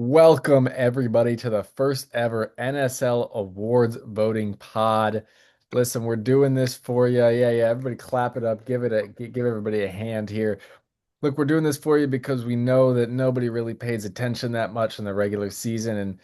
Welcome everybody to the first ever NSL Awards voting pod. Listen, we're doing this for you. Yeah. Everybody clap it up. Give everybody a hand here. Look, we're doing this for you because we know that nobody really pays attention that much in the regular season, and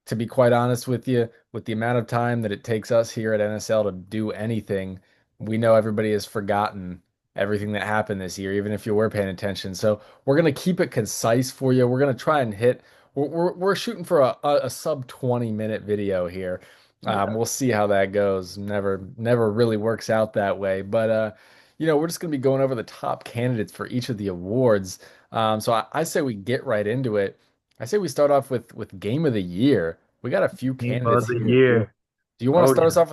to be quite honest with you, with the amount of time that it takes us here at NSL to do anything, we know everybody has forgotten everything that happened this year, even if you were paying attention. So we're gonna keep it concise for you. We're gonna try and hit. We're shooting for a sub 20-minute video here. Yeah. We'll see how that goes. Never really works out that way, but we're just gonna be going over the top candidates for each of the awards. So I say we get right into it. I say we start off with game of the year. We got a few Game candidates of the here. year. Do you want to Oh start us yeah. off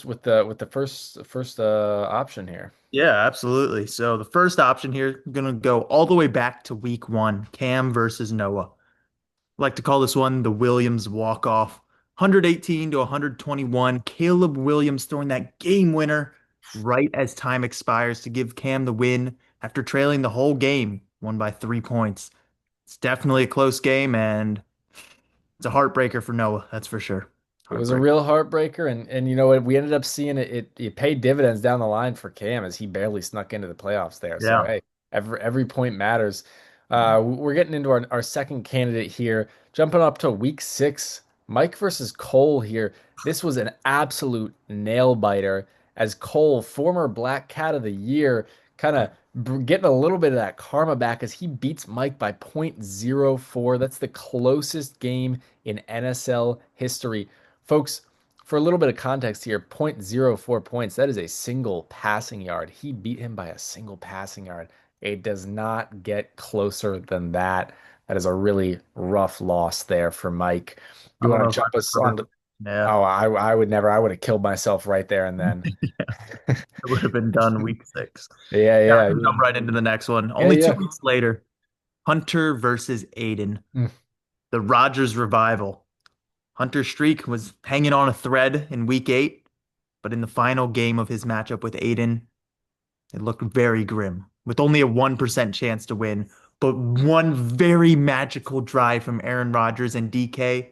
with the first option here? Yeah, absolutely. So the first option here, gonna go all the way back to week one, Cam versus Noah. I like to call this one the Williams walk-off. 118 to 121. Caleb Williams throwing that game winner right as time expires to give Cam the win after trailing the whole game, won by 3 points. It's definitely a close game and it's a heartbreaker for Noah, that's for sure. It was a Heartbreaker. real heartbreaker, and you know what? We ended up seeing it paid dividends down the line for Cam as he barely snuck into the playoffs there. So Yeah. hey, every point matters. We're getting into our second candidate here, jumping up to week six. Mike versus Cole here. This was an absolute nail biter as Cole, former Black Cat of the Year, kind of getting a little bit of that karma back as he beats Mike by 0.04. That's the closest game in NSL history. Folks, for a little bit of context here, 0.04 points, that is a single passing yard. He beat him by a single passing yard. It does not get closer than that. That is a really rough loss there for Mike. I You don't want know to if I jump could us put on it. to, Yeah, oh, I would never, I would have killed myself right there and then. it would have been done week six. Yeah, Yeah, I yeah, can yeah. jump right into the next one. Yeah, Only two yeah. weeks later, Hunter versus Aiden, Mm. the Rogers revival. Hunter's streak was hanging on a thread in week eight, but in the final game of his matchup with Aiden, it looked very grim, with only a 1% chance to win. But one very magical drive from Aaron Rodgers and DK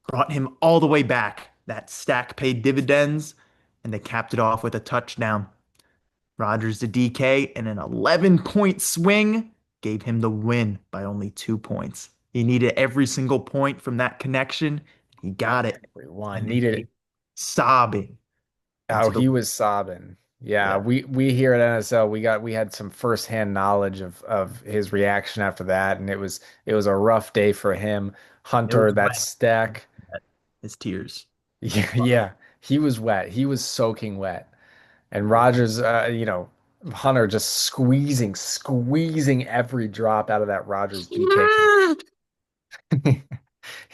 brought him all the way back. That stack paid dividends, and they capped it off with a touchdown. Rodgers to DK and an 11-point swing gave him the win by only 2 points. He needed every single point from that connection. He got it. Everyone And then needed it. came sobbing Oh, into the he was sobbing. Yeah, yeah. we here at NSL we had some firsthand knowledge of his reaction after that, and it was a rough day for him. It Hunter, was that wet. stack. His tears. Yeah, yeah, he was wet. He was soaking wet. And Yeah. Rogers, Hunter just squeezing every drop out of that Rogers DK.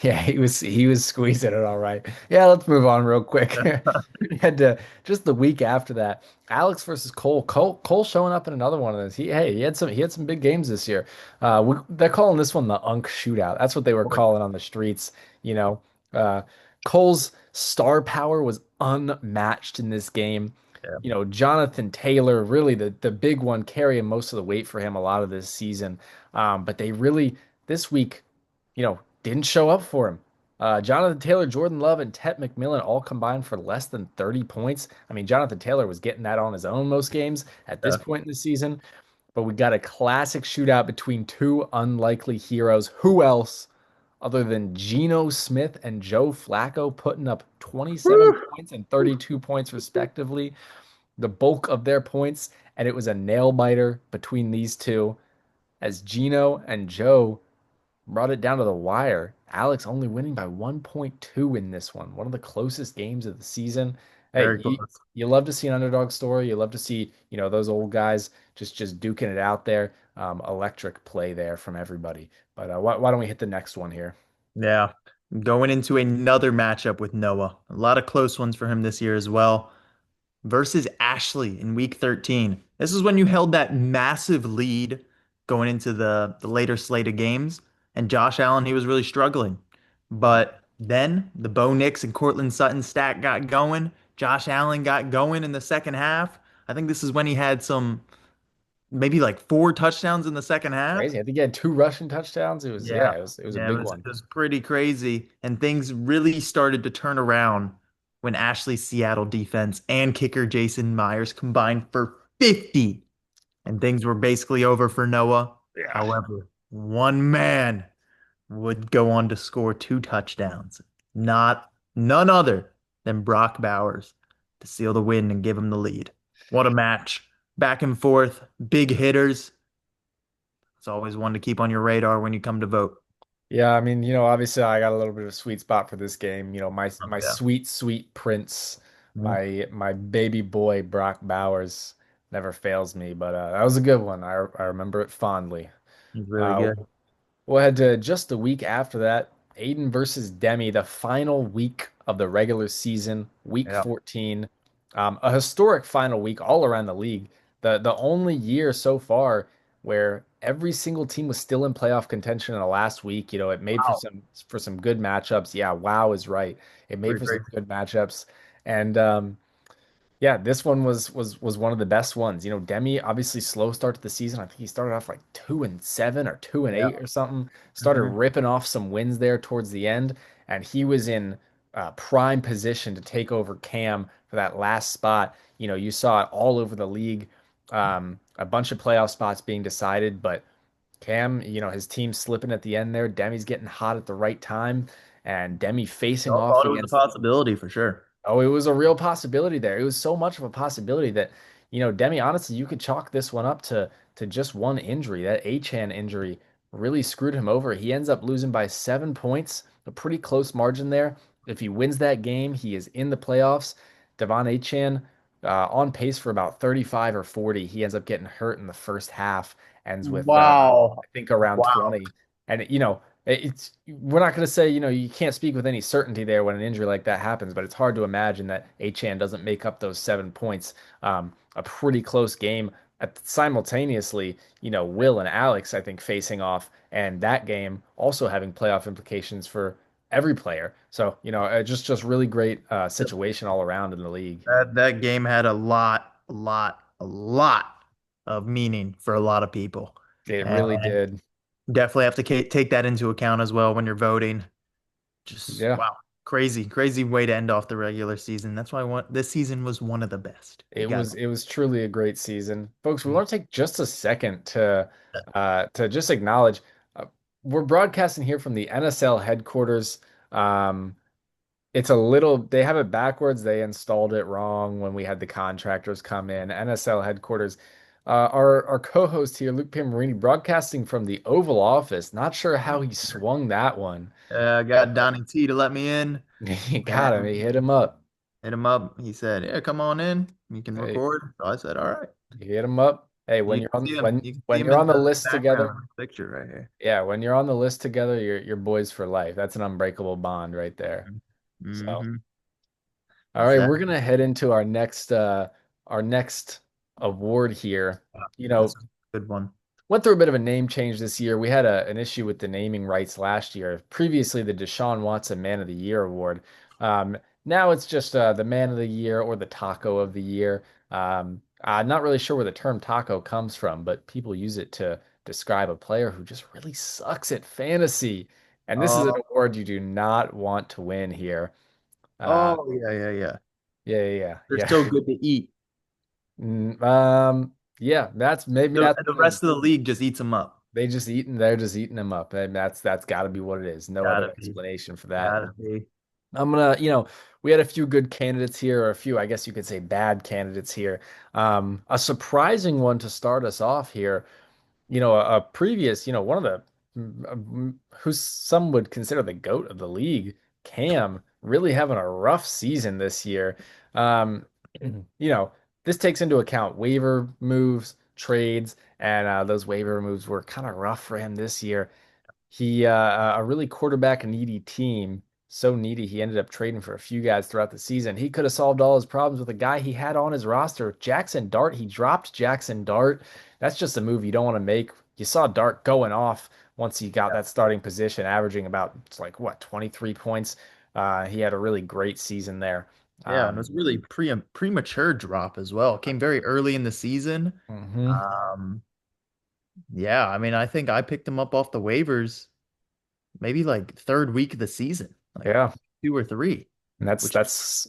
Yeah, he was squeezing it all right. Yeah, let's move on real quick. We had to just the week after that, Alex versus Cole. Cole showing up in another one of those. He had some big games this year. They're calling this one the Unk Shootout. That's what they were Oh, yeah. calling on the streets. You know, Cole's star power was unmatched in this game. Yeah. Jonathan Taylor, really the big one, carrying most of the weight for him a lot of this season. But they really this week didn't show up for him. Jonathan Taylor, Jordan Love, and Tet McMillan all combined for less than 30 points. I mean, Jonathan Taylor was getting that on his own most games at this Yeah. point in the season, but we got a classic shootout between two unlikely heroes. Who else other than Geno Smith and Joe Flacco putting up 27 Woo! points and 32 points respectively, the bulk of their points, and it was a nail biter between these two as Geno and Joe brought it down to the wire. Alex only winning by 1.2 in this one of the closest games of the season. Hey, Very you, close. you love to see an underdog story. You love to see, those old guys just duking it out there. Electric play there from everybody. But why don't we hit the next one here? Yeah. Going into another matchup with Noah. A lot of close ones for him this year as well. Versus Ashley in week 13. This is when you held that massive lead going into the later slate of games. And Josh Allen, he was really struggling. But then the Bo Nix and Cortland Sutton stack got going. Josh Allen got going in the second half. I think this is when he had some maybe like 4 touchdowns in the second half. Crazy. I think he had two rushing touchdowns. It was, Yeah. yeah, it was a Yeah, it big was one. it was pretty crazy. And things really started to turn around when Ashley's Seattle defense and kicker Jason Myers combined for 50. And things were basically over for Noah. Yeah. However, one man would go on to score 2 touchdowns. None other than Brock Bowers to seal the win and give him the lead. What a match. Back and forth, big hitters. It's always one to keep on your radar when you come to vote. Yeah, I mean, obviously I got a little bit of a sweet spot for this game. My Yeah. sweet, sweet prince, Mhm. my baby boy Brock Bowers never fails me. But that was a good one. I remember it fondly. He's really Uh, good. We'll head to just the week after that. Aiden versus Demi, the final week of the regular season, week Yeah. 14. A historic final week all around the league. The only year so far where every single team was still in playoff contention in the last week. It made for Wow. some good matchups. Yeah, wow is right. It made Pretty for some crazy. good matchups. And yeah, this one was one of the best ones. Demi obviously slow start to the season. I think he started off like 2-7 or two and Yeah. eight or something. Started Hmm. ripping off some wins there towards the end, and he was in prime position to take over Cam for that last spot. You saw it all over the league. A bunch of playoff spots being decided, but Cam, his team slipping at the end there. Demi's getting hot at the right time, and Demi facing Y'all off thought it was a against. possibility for sure. Oh, it was a real possibility there. It was so much of a possibility that, Demi, honestly, you could chalk this one up to just one injury. That Achan injury really screwed him over. He ends up losing by 7 points, a pretty close margin there. If he wins that game, he is in the playoffs. Devon Achan, on pace for about 35 or 40. He ends up getting hurt in the first half, ends with Wow. I think around Wow. 20. And it's we're not going to say, you can't speak with any certainty there when an injury like that happens, but it's hard to imagine that Achan doesn't make up those 7 points. A pretty close game. Simultaneously, Will and Alex, I think, facing off, and that game also having playoff implications for every player. So, just really great situation all around in the league. That game had a lot of meaning for a lot of people. It And really did. definitely have to take that into account as well when you're voting. Just Yeah. wow. Crazy, crazy way to end off the regular season. That's why this season was one of the best. You It got was it was truly a great season. Folks, we it. want to take just a second to just acknowledge uh, we're broadcasting here from the NSL headquarters. Um, they have it backwards. They installed it wrong when we had the contractors come in. NSL headquarters. Our co-host here, Luke Piamarini, broadcasting from the Oval Office. Not sure how he swung that one, I got but Donnie T to let me in he got him. and He hit him up. hit him up. He said, "Yeah, come on in. You can Hey, record." So I said, "All right." he hit him up. Hey, You when you're can on see him. when You can see when him you're in on the the list background together. picture right here. Yeah, when you're on the list together, you're boys for life. That's an unbreakable bond right there. So, Mm-hmm. all That's right, that. we're gonna head into our next award here. Yeah, You that's know, a good one. went through a bit of a name change this year. We had an issue with the naming rights last year. Previously, the Deshaun Watson Man of the Year award. Now it's just the Man of the Year or the Taco of the Year. I'm not really sure where the term taco comes from, but people use it to describe a player who just really sucks at fantasy. And this is an Oh, award you do not want to win here. Uh, oh yeah, yeah, yeah. yeah, yeah, They're yeah. so good to eat. Yeah, that's maybe The, that's the what it is. rest of the league just eats them up. They're just eating them up. And that's got to be what it is. No other Gotta be. explanation for that. Gotta be. I'm gonna, we had a few good candidates here, or a few, I guess you could say, bad candidates here. A surprising one to start us off here. A previous, one of the who some would consider the GOAT of the league, Cam, really having a rough season this year. Um, you know, this takes into account waiver moves, trades, and those waiver moves were kind of rough for him this year. He a really quarterback needy team, so needy he ended up trading for a few guys throughout the season. He could have solved all his problems with a guy he had on his roster, Jackson Dart. He dropped Jackson Dart. That's just a move you don't want to make. You saw Dart going off once he got that starting position, averaging about it's like what 23 points. He had a really great season there. Yeah, and it was really premature drop as well. It came very early in the season. Mhm. Um, yeah, I mean, I think I picked him up off the waivers maybe like third week of the season, like Yeah. two or three, And that's which that's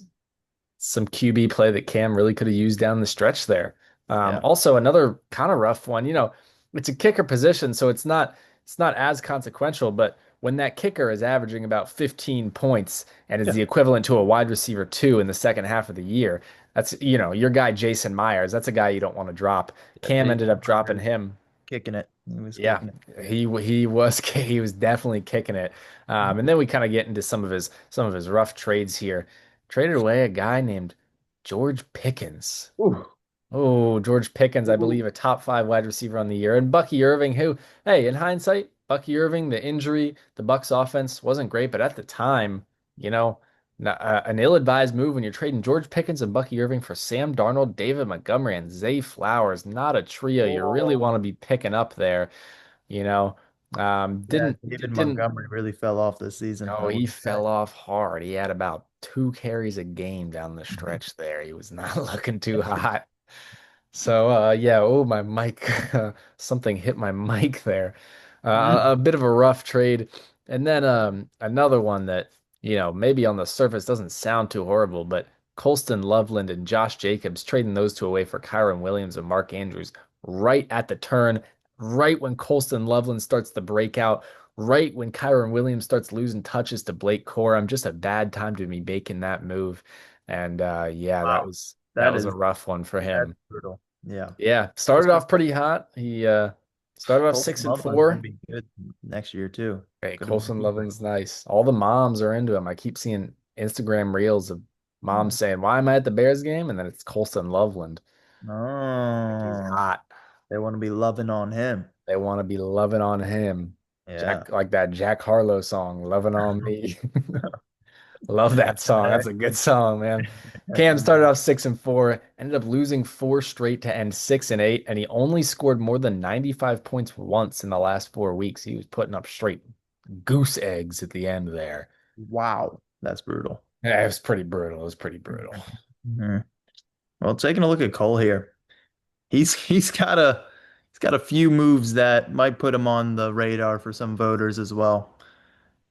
some QB play that Cam really could have used down the stretch there. yeah, Also another kind of rough one. It's a kicker position, so it's not as consequential, but when that kicker is averaging about 15 points and is yeah, the equivalent to a wide receiver two in the second half of the year, that's your guy Jason Myers. That's a guy you don't want to drop. yeah, Cam ended Jason up dropping Myers him. kicking it. He was Yeah, kicking it. he was he was definitely kicking it. And then we kind of get into some of his rough trades here. Traded away a guy named George Pickens. Ooh. Oh, George Pickens, I Ooh. believe a top five wide receiver on the year, and Bucky Irving, who, hey, in hindsight, Bucky Irving, the injury, the Bucks offense wasn't great, but at the time, you know, an ill-advised move when you're trading George Pickens and Bucky Irving for Sam Darnold, David Montgomery, and Zay Flowers. Not a trio you really want to Whoa. be picking up there. You know, Yeah, didn't David didn't. Montgomery really fell off this season, Oh, I he would say. fell off hard. He had about two carries a game down the stretch there. He was not looking too hot. So yeah, oh my mic, something hit my mic there. A bit of a rough trade. And then another one that, maybe on the surface doesn't sound too horrible, but Colston Loveland and Josh Jacobs trading those two away for Kyron Williams and Mark Andrews right at the turn, right when Colston Loveland starts to break out, right when Kyron Williams starts losing touches to Blake Corum. Just a bad time to be making that move. And yeah, that Wow. was that That was a is rough one for that's him. brutal. Yeah. Yeah, started Colson off pretty hot. He started off Colson six and Loveland's gonna four. be good next year too. Hey, Gonna be Colson super. Loveland's nice. All the moms are into him. I keep seeing Instagram reels of moms saying, "Why am I at the Bears game?" And then it's Colson Loveland. Like he's Oh, hot. they want to be loving on him. They want to be loving on him. Yeah. Jack, like that Jack Harlow song, "Loving on Me." Love that song. That's a good song, man. Cam started off 6 and 4, ended up losing four straight to end 6 and 8, and he only scored more than 95 points once in the last 4 weeks. He was putting up straight goose eggs at the end there. Wow. That's brutal. Yeah, it was pretty brutal. It was pretty brutal. Mhm. Well, taking a look at Cole here. He's got a few moves that might put him on the radar for some voters as well.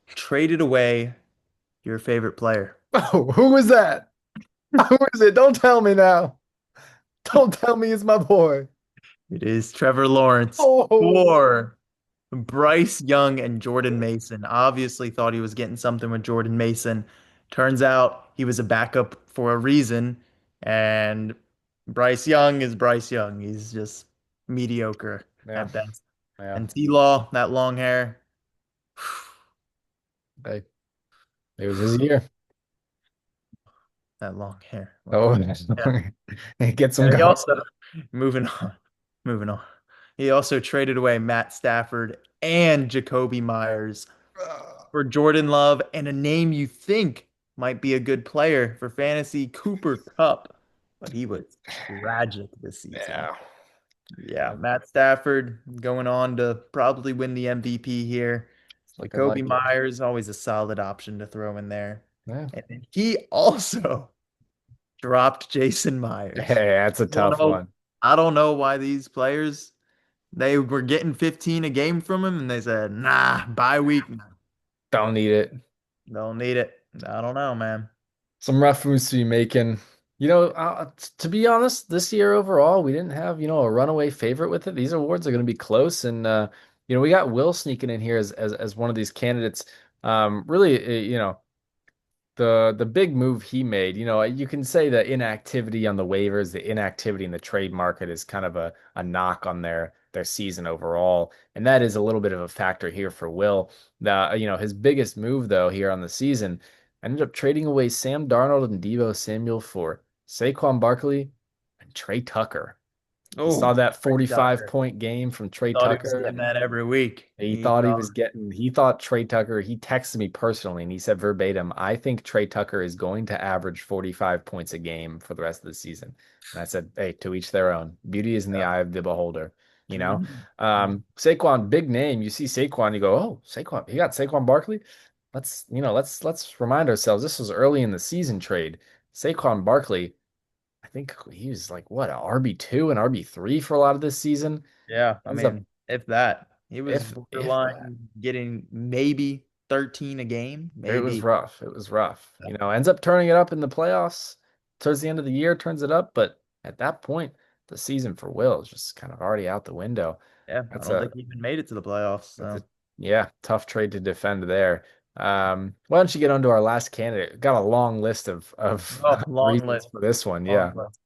Traded away your favorite player. Oh, who is that? Who is it? Don't tell me now. Don't tell me it's my boy. It is Trevor Lawrence Oh, for Bryce Young and Jordan Mason. Obviously thought he was getting something with Jordan Mason. Turns out he was a backup for a reason. And Bryce Young is Bryce Young. He's just mediocre yeah, at best. yeah. And T-Law, that long hair, Hey, it was his year. that long hair. Well, Oh, yeah. it gets him And he going. also, moving on, moving on. He also traded away Matt Stafford and Jacoby Myers for Jordan Love and a name you think might be a good player for fantasy, Cooper Cup, but he was tragic this season. Yeah. Yeah, Matt Stafford going on to probably win the MVP here. It's looking Jacoby like it. Myers, always a solid option to throw in there. Yeah. And then he also dropped Jason Hey, Myers. that's a I don't tough know, one. I don't know why these players they were getting 15 a game from him and they said, nah, bye week. Don't need it. Don't need it. I don't know, man. Some rough moves to be making. To be honest, this year overall, we didn't have, a runaway favorite with it. These awards are going to be close. And, we got Will sneaking in here as one of these candidates. Really, the big move he made, you can say the inactivity on the waivers, the inactivity in the trade market is kind of a knock on their season overall. And that is a little bit of a factor here for Will. His biggest move though here on the season ended up trading away Sam Darnold and Deebo Samuel for Saquon Barkley and Trey Tucker. You saw Oh, that Trey 45 Tucker. point game from Trey Thought he was Tucker. getting that every week. He thought Trey Tucker, he texted me personally and he said verbatim, I think Trey Tucker is going to average 45 points a game for the rest of the season. And I said, hey, to each their own. Beauty is in the Yeah. eye of the beholder, you know? Mhm. Saquon, big name. You see Saquon, you go, oh, Saquon, he got Saquon Barkley. Let's remind ourselves this was early in the season trade. Saquon Barkley, I think he was like what, a RB2 and RB3 for a lot of this season. Yeah, I Ends up mean, if that, he was if that. borderline getting maybe 13 a game, It was maybe. rough. It was rough. Ends up turning it up in the playoffs towards the end of the year, turns it up, but at that point, the season for Will is just kind of already out the window. Yeah, I That's don't a think he even made it to the playoffs. that's a So, yeah, tough trade to defend there. Why don't you get on to our last candidate? Got a long list of oh, long reasons list, for this one. long Yeah. list.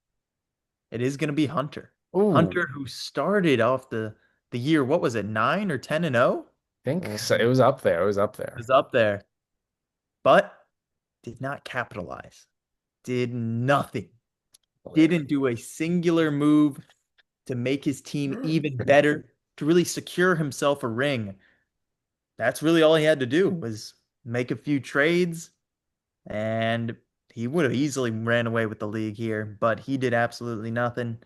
It is going to be Hunter. Ooh, Hunter, who started off the year, what was it, 9 or 10-0? I think Or so. It was up there. It was up there. was up there, but did not capitalize. Did nothing. Didn't do a singular move to make his team even better, to really secure himself a ring. That's really all he had to do was make a few trades, and he would have easily ran away with the league here, but he did absolutely nothing,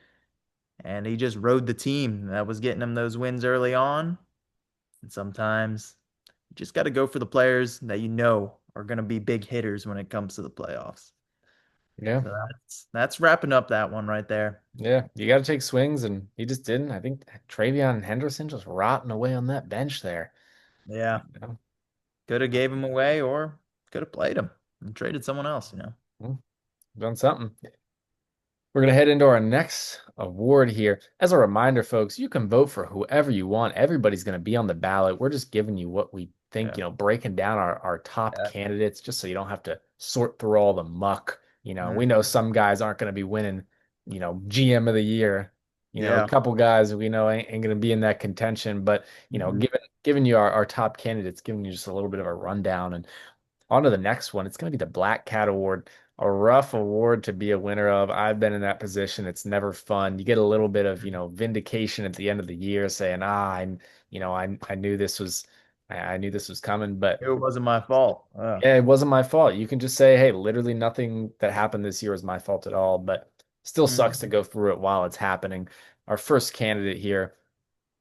and he just rode the team that was getting him those wins early on. And sometimes you just got to go for the players that you know are going to be big hitters when it comes to the playoffs. Yeah. So that's wrapping up that one right there. Yeah. You got to take swings, and he just didn't. I think Travion Henderson just rotting away on that bench there. Yeah, You know? could have gave him away or could have played him and traded someone else. Hmm, done something. We're going to head into our next award here. As a reminder, folks, you can vote for whoever you want. Everybody's going to be on the ballot. We're just giving you what we think, Yeah. breaking down our top Yeah. candidates just so you don't have to sort through all the muck. We know Mhm. some guys aren't going to be winning, GM of the year. A Yeah. couple guys we know ain't going to be in that contention, but, Mhm. giving you our top candidates, giving you just a little bit of a rundown. And on to the next one. It's going to be the Black Cat Award, a rough award to be a winner of. I've been in that position. It's never fun. You get a little bit of, vindication at the end of the year saying, I knew this was, I knew this was coming, but It wasn't my fault. yeah, it wasn't my fault. You can just say, hey, literally nothing that happened this year was my fault at all, but still sucks to Mhm. go through it while it's happening. Our first candidate here,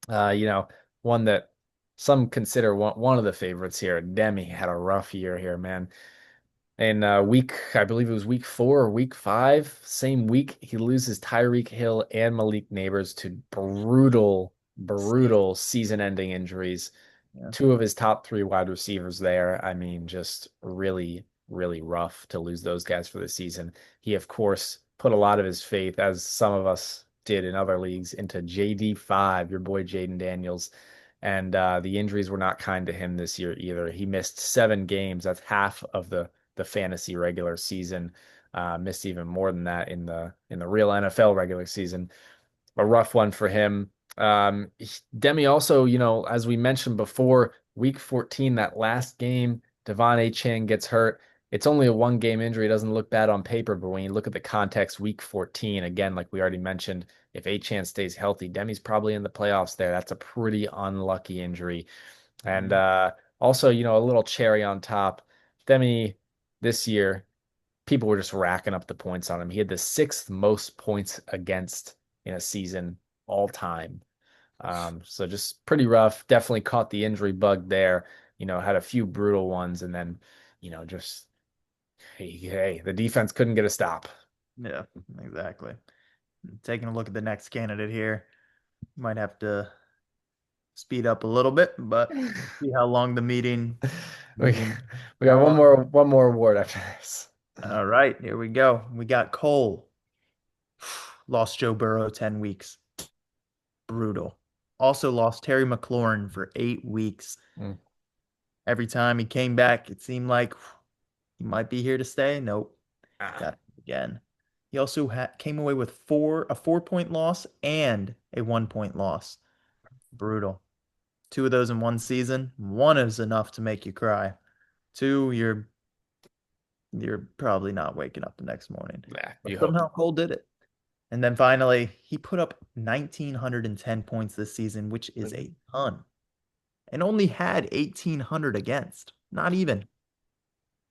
uh, you know, one that some consider one of the favorites here. Demi had a rough year here, man. In I believe it was week 4 or week 5, same week, he loses Tyreek Hill and Malik Neighbors to brutal, See. brutal season-ending injuries. Yeah. Two of his top three wide receivers there. I mean, just really, really rough to lose those guys for the season. He, of course, put a lot of his faith, as some of us did in other leagues, into JD5, your boy Jaden Daniels. And the injuries were not kind to him this year either. He missed 7 games. That's half of the fantasy regular season. Missed even more than that in the real NFL regular season. A rough one for him. Demi also, as we mentioned before, week 14, that last game, Devon Achane gets hurt. It's only a 1 game injury. It doesn't look bad on paper, but when you look at the context, week 14, again, like we already mentioned, if Achane stays healthy, Demi's probably in the playoffs there. That's a pretty unlucky injury. And Mhm. also, a little cherry on top, Demi this year, people were just racking up the points on him. He had the sixth most points against in a season all time. So just pretty rough. Definitely caught the injury bug there. Had a few brutal ones, and then, just hey, the defense couldn't get a stop. Yeah, exactly. Taking a look at the next candidate here. Might have to speed up a little bit, but we'll see how long the meeting We meeting we got how one long. more one more award after this. All right, here we go. We got Cole. Lost Joe Burrow 10 weeks. Brutal. Also lost Terry McLaurin for 8 weeks. Mm. Every time he came back, it seemed like he might be here to stay. Nope. Ah, Got it again. He also came away with a 4 point loss and a 1 point loss. Brutal. Two of those in one season. One is enough to make you cry. Two, you're probably not waking up the next morning. yeah, But you hope. somehow Cole did it. And then finally, he put up 1,910 points this season, which is a ton, and only had 1,800 against. Not even.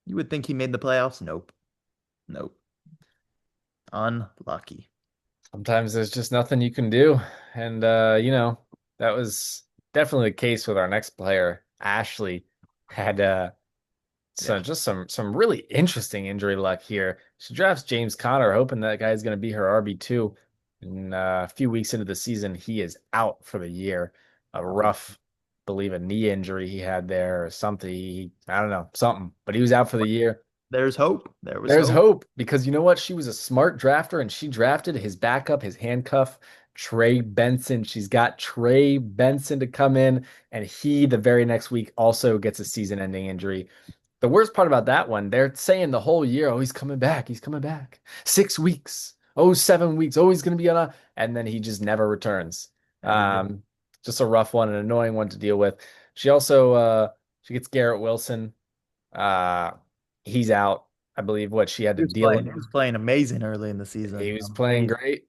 You would think he made the playoffs. Nope. Nope. Unlucky. Sometimes there's just nothing you can do. And that was definitely the case with our next player. Ashley had So Yeah. just some really interesting injury luck here. She drafts James Conner, hoping that guy's going to be her RB2. And a few weeks into the season, he is out for the year. A Wow. rough, believe a knee injury he had there or something. I don't know, something, but he was out for the year. There's hope. There was There's hope. hope because you know what? She was a smart drafter and she drafted his backup, his handcuff, Trey Benson. She's got Trey Benson to come in, and he the very next week also gets a season-ending injury. The worst part about that one, they're saying the whole year, oh, he's coming back. He's coming back. 6 weeks. Oh, 7 weeks. Oh, he's going to be on a, and then he just never returns. Never did. Just a rough one, an annoying one to deal with. She also, she gets Garrett Wilson. Uh, he's out. I believe what she had to deal. He was playing amazing early in the He season. was playing Amazing. great.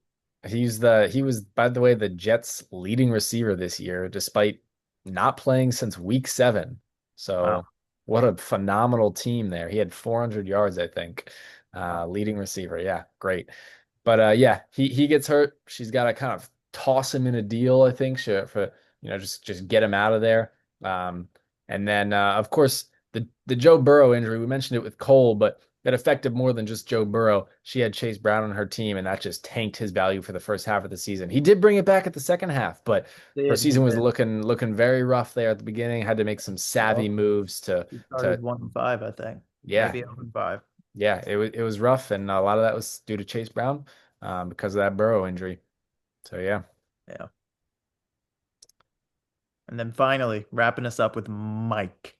He was, by the way, the Jets' leading receiver this year, despite not playing since week 7. Wow. So what a phenomenal team there. He had 400 yards, I think. Wow. Leading receiver. Yeah, great. But yeah, he gets hurt. She's got to kind of toss him in a deal, I think, for just get him out of there. Um, and then of course the Joe Burrow injury. We mentioned it with Cole, but that affected more than just Joe Burrow. She had Chase Brown on her team, and that just tanked his value for the first half of the season. He did bring it back at the second half, but her He season was did. looking very rough there at the beginning. Had to make some savvy Well, moves he started to 1-5, I think. yeah, Maybe 0-5. yeah, it was rough, and a lot of that was due to Chase Brown because of that Burrow injury. So yeah, Yeah. And then finally, wrapping us up with Mike.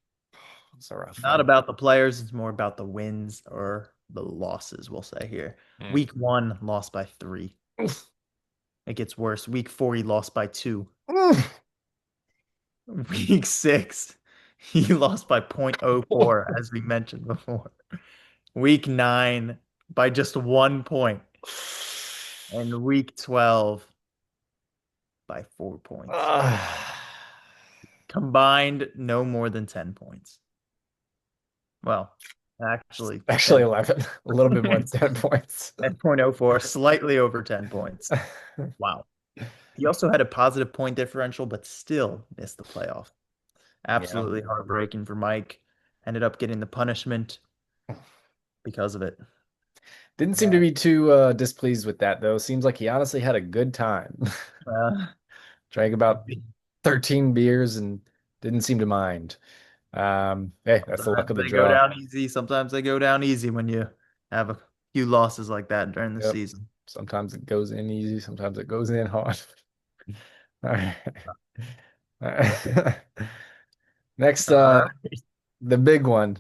it's a rough Not one. about the players, it's more about the wins or the losses, we'll say here. Mm. Week 1, lost by 3. It gets worse. Week 4, he lost by 2. Week 6, he lost by 0.04, as we mentioned before. Week 9, by just 1 point. And week 12, by 4 points. Combined, no more than 10 points. Well, actually, Actually 10. 11, a little bit more than 10 points. 10.04, slightly over 10 points. Wow. He also had a positive point differential, but still missed the playoff. Yeah. Absolutely heartbreaking for Mike. Ended up getting the punishment because of it. Didn't seem to Bad. be too displeased with that though. Seems like he honestly had a good time. Uh, Drank about 13 beers and didn't seem to mind. Hey, that's the luck Sometimes of the they go draw. down easy. Sometimes they go down easy when you have a few losses like that during the Yep. season. Sometimes it goes in easy, sometimes it goes in hard. All right. All right. Next, All right. the big one.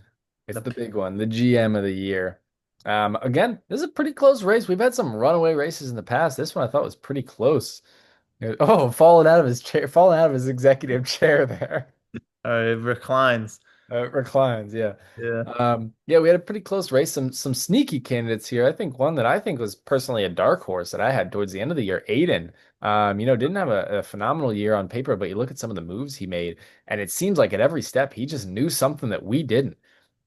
It's The, the big one, the GM of the year. Again, this is a pretty close race. We've had some runaway races in the past. This one I thought was pretty close. Oh, falling out of his chair, falling out of his executive chair there. it reclines. Reclines, yeah. Yeah. Yeah, we had a pretty close race. Some sneaky candidates here. I think one that I think was personally a dark horse that I had towards the end of the year, Aiden. Didn't have a phenomenal year on paper, but you look at some of the moves he made, and it seems like at every step he just knew something that we didn't.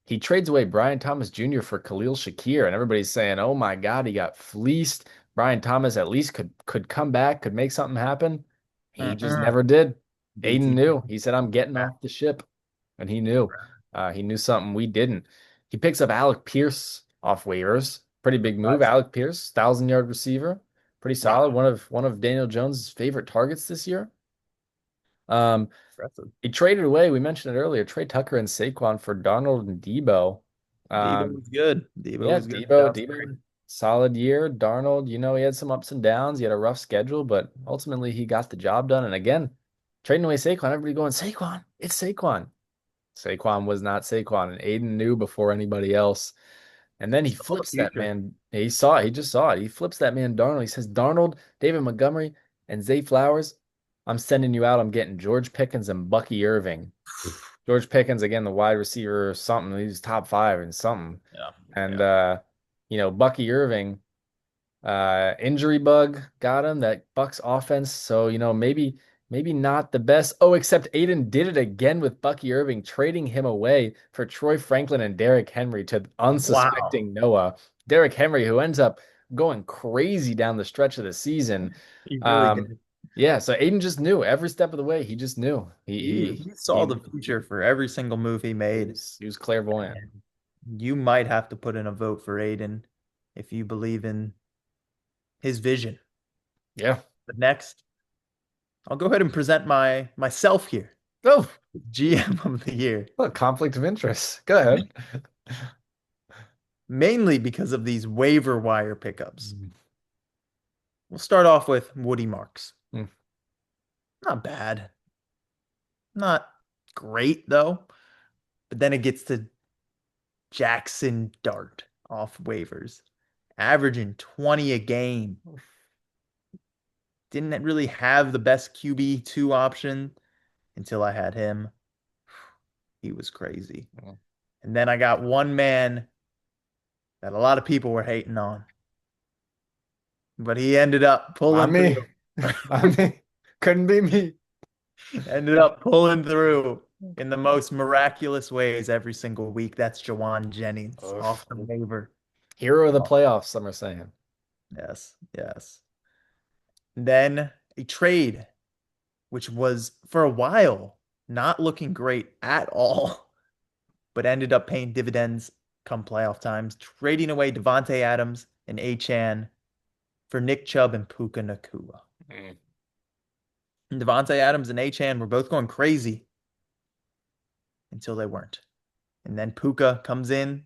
He trades away Brian Thomas Jr. for Khalil Shakir, and everybody's saying, "Oh my God, he got fleeced." Brian Thomas at least could come back, could make something happen. He just Mm-mm. never did. Aiden BT. knew. He said, "I'm getting off the ship." And he knew. He knew something we didn't. He picks up Alec Pierce off waivers. Pretty big move. Nice. Alec Pierce, 1,000 yard receiver. Pretty solid. One of Daniel Jones's favorite targets this year. Um, Impressive. he traded away, we mentioned it earlier, Trey Tucker and Saquon for Darnold and Debo. Debo Um, was good. Debo yeah, was good. Debo, solid year. Darnold, he had some ups and downs. He had a rough schedule, but ultimately he got the job done. And again, trading away Saquon, everybody going, Saquon, it's Saquon. Saquon was not Saquon, and Aiden knew before anybody else. And then he Saw the flips that future. man. He saw it. He just saw it. He flips that man Darnold. He says, Darnold, David Montgomery, and Zay Flowers, I'm sending you out. I'm getting George Pickens and Bucky Irving. George Pickens, again, the wide receiver, something. He's top 5 and something. Yeah. And Yeah. Bucky Irving, injury bug got him, that Bucks offense. So, maybe not the best. Oh, except Aiden did it again with Bucky Irving, trading him away for Troy Franklin and Derrick Henry to Wow. unsuspecting Noah. Derrick Henry, who ends up going crazy down the stretch of the season. He really Um, did. Yeah, so Aiden just knew every step of the way. He just knew. He saw the future for every single move he made. He was clairvoyant. And you might have to put in a vote for Aiden if you believe in his vision. Yeah. But next, I'll go ahead and present myself here, Oh, GM of the year, look, conflict of interest. Go ahead. mainly because of these waiver wire pickups. Mm. We'll start off with Woody Marks. Mm. Not bad. Not great though. But then it gets to Jackson Dart off waivers, averaging 20 a game. Didn't really have the best QB2 option until I had him. He was crazy. And then I got one man that a lot of people were hating on, but he ended up Not pulling me. through. Not me. Couldn't be me. Ended up pulling through in the most miraculous ways every single week. That's Jawan Jennings off Oof. the waiver. Hero of the Oh, playoffs, some are saying. yes, yes. Then a trade, which was for a while not looking great at all, but ended up paying dividends come playoff times, trading away Devontae Adams and Achan for Nick Chubb and Puka Nakua. Mm. And Devontae Adams and Achan were both going crazy until they weren't. And then Puka comes in,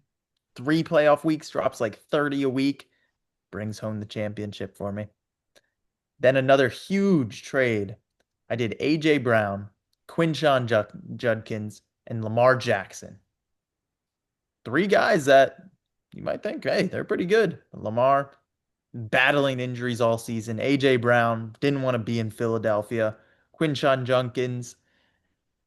3 playoff weeks, drops like 30 a week, brings home the championship for me. Then another huge trade. I did AJ Brown, Quinshawn Judkins, and Lamar Jackson. 3 guys that you might think, hey, they're pretty good. Lamar battling injuries all season. AJ Brown didn't want to be in Philadelphia. Quinshawn Judkins,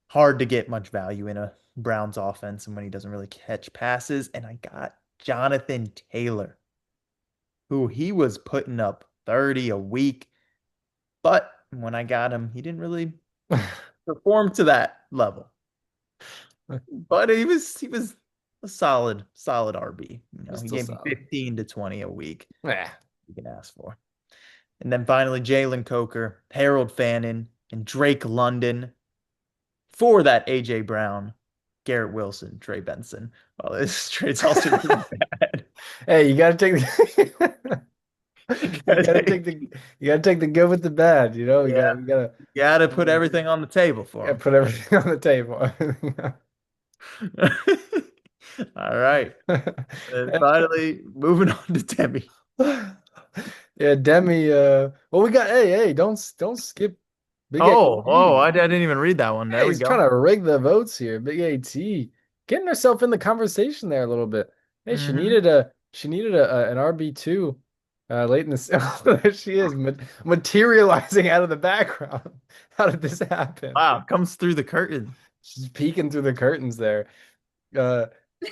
hard to get much value in a Browns offense and when he doesn't really catch passes. And I got Jonathan Taylor, who he was putting up 30 a week. But when I got him, he didn't really perform to that level. But he was a solid RB. Just He still gave me solid. 15 to 20 a week. Yeah. You can ask for. And then finally, Jalen Coker, Harold Fannin, and Drake London for that AJ Brown, Garrett Wilson, Trey Benson. Well, this trade's also really bad. Hey, you gotta take the you gotta take the you gotta take the good with the bad, you know? Yeah, you gotta put everything on the table you for gotta him. put everything on the table. All right. And finally, moving on to Demi. Yeah, Demi, well we got hey, don't skip Big I AT. didn't even read that one. There Hey, we he's trying go. to rig the votes here. Big AT getting herself in the conversation there a little bit. Hey, Hmm. she needed an RB2 late in the there she is materializing out of the background. How did this happen? Wow, comes through the curtain. She's peeking through the curtains there. Uh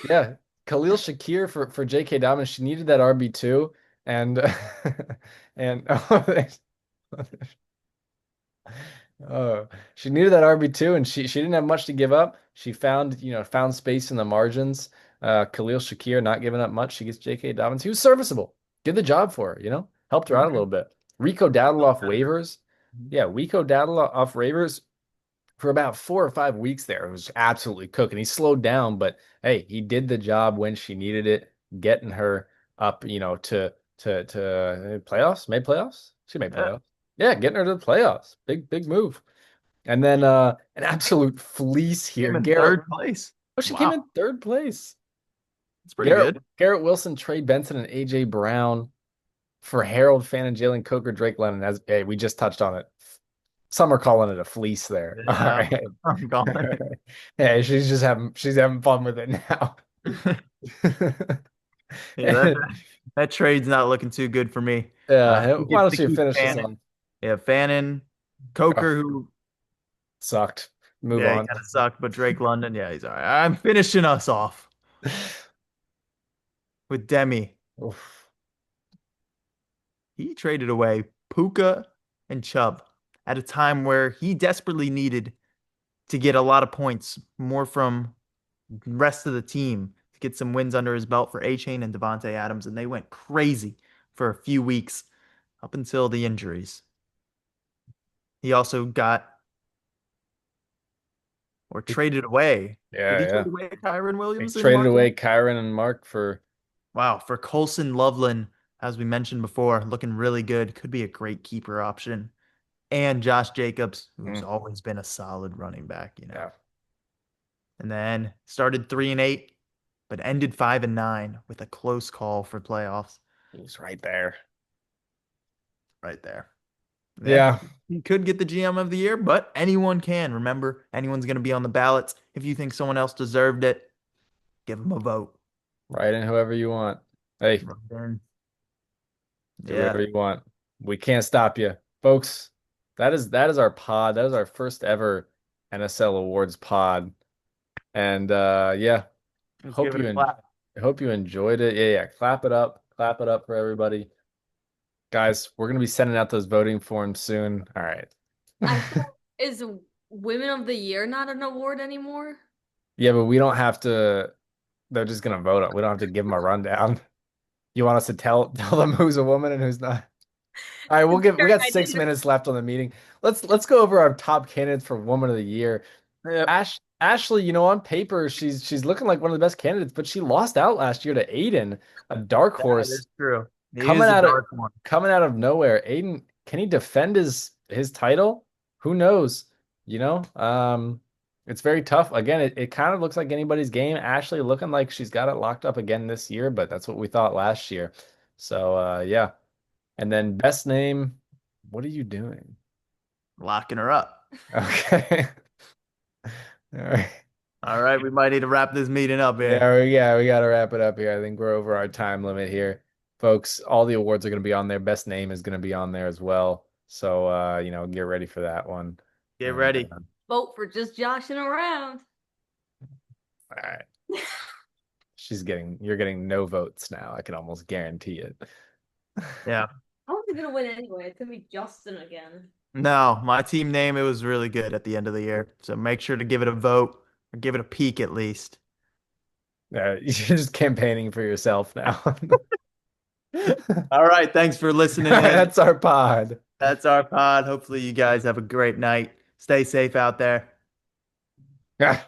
yeah, Khalil Shakir for JK Dobbins. She needed that RB2 and and Oh, she needed that RB2 and she didn't have much to give up. She found, found space in the margins. Khalil Shakir not giving up much. She gets J.K. Dobbins. He was serviceable. Did the job for her, helped her out a little Mhm. bit. Rico Dowdle off waivers. Yeah, Rico Dowdle off waivers for about 4 or 5 weeks there. It was absolutely cooking. He slowed down, but hey, he did the job when she needed it, getting her up, to playoffs. Made playoffs. She made Yeah, playoffs. Yeah, getting her to the playoffs. Big move. And then an absolute fleece here. came in Garrett. third place. Oh, she came Wow, in third place. it's pretty Garrett good. Garrett Wilson, Trey Benson, and AJ Brown for Harold Fannin, Jalen Coker, Drake Lennon. As hey, we just touched on it. Some are calling it a fleece there. All Yeah, right. I'm calling it. Hey, she's having fun with it now. Yeah, that trade's not looking too good for me. Yeah, He why gets don't to you keep finish this Fannin. on? Yeah, Fannin, Oh, Coker, who sucked. Move yeah, he on. kind of sucked, but Drake London, yeah, he's all right. I'm finishing us off with Demi. Oof. He traded away Puka and Chubb at a time where he desperately needed to get a lot of points, more from the rest of the team to get some wins under his belt for A-Chain and Devontae Adams, and they went crazy for a few weeks up until the injuries. He also got or He- traded away. Did Yeah, he yeah. trade away Kyron He Williams and traded Mark away Love? Kyron and Mark for Wow, for Colson Loveland, as we mentioned before, looking really good. Could be a great keeper option. And Josh Jacobs, who's mm, always been a solid running back. yeah, And then started 3-8, but ended 5-9 with a close call for playoffs he's right there. right there. Yeah, Yeah, he could get the GM of the year, but anyone can. Remember, anyone's going to be on the ballots. If you think someone else deserved it, give them a vote. right in whoever you want. Hey, Right then. do Yeah, whatever you want. We can't stop you, folks. That is our pod. That is our first ever NSL Awards pod. And yeah, let's hope give it you a clap. hope you enjoyed it. Yeah, yeah. Clap it up for everybody, guys. We're gonna be sending out those voting forms soon. All right. I thought is Women of the Year not an award anymore? Yeah, but we don't have to. They're just gonna vote on. We don't have to give them a rundown. You want us to tell them who's a woman and who's not? All right, we Sorry, got I 6 minutes left on the meeting. Let's go over our top candidates for Woman of the Year. Yep, Ashley, on paper, she's looking like one of the best candidates, but she lost out last year to Aiden, a dark that horse is true. He coming is a out of dark one. coming out of nowhere. Aiden, can he defend his title? Who knows? It's very tough. Again, it kind of looks like anybody's game. Ashley looking like she's got it locked up again this year, but that's what we thought last year. So yeah. And then best name, what are you doing? Locking her up. Okay. All right. All right, we might need to wrap this meeting up here. We gotta wrap it up here. I think we're over our time limit here. Folks, all the awards are gonna be on there. Best name is gonna be on there as well. So get ready for that one. Get And ready. vote for just joshing around. all right. You're getting no votes now. I can almost guarantee it. Yeah. I wasn't gonna win anyway. It's gonna be Justin again. No, my team name, it was really good at the end of the year. So make sure to give it a vote or give it a peek at least. You're just campaigning for yourself now. All right, thanks for listening in. That's our pod. That's our pod. Hopefully, you guys have a great night. Stay safe out there. Yeah.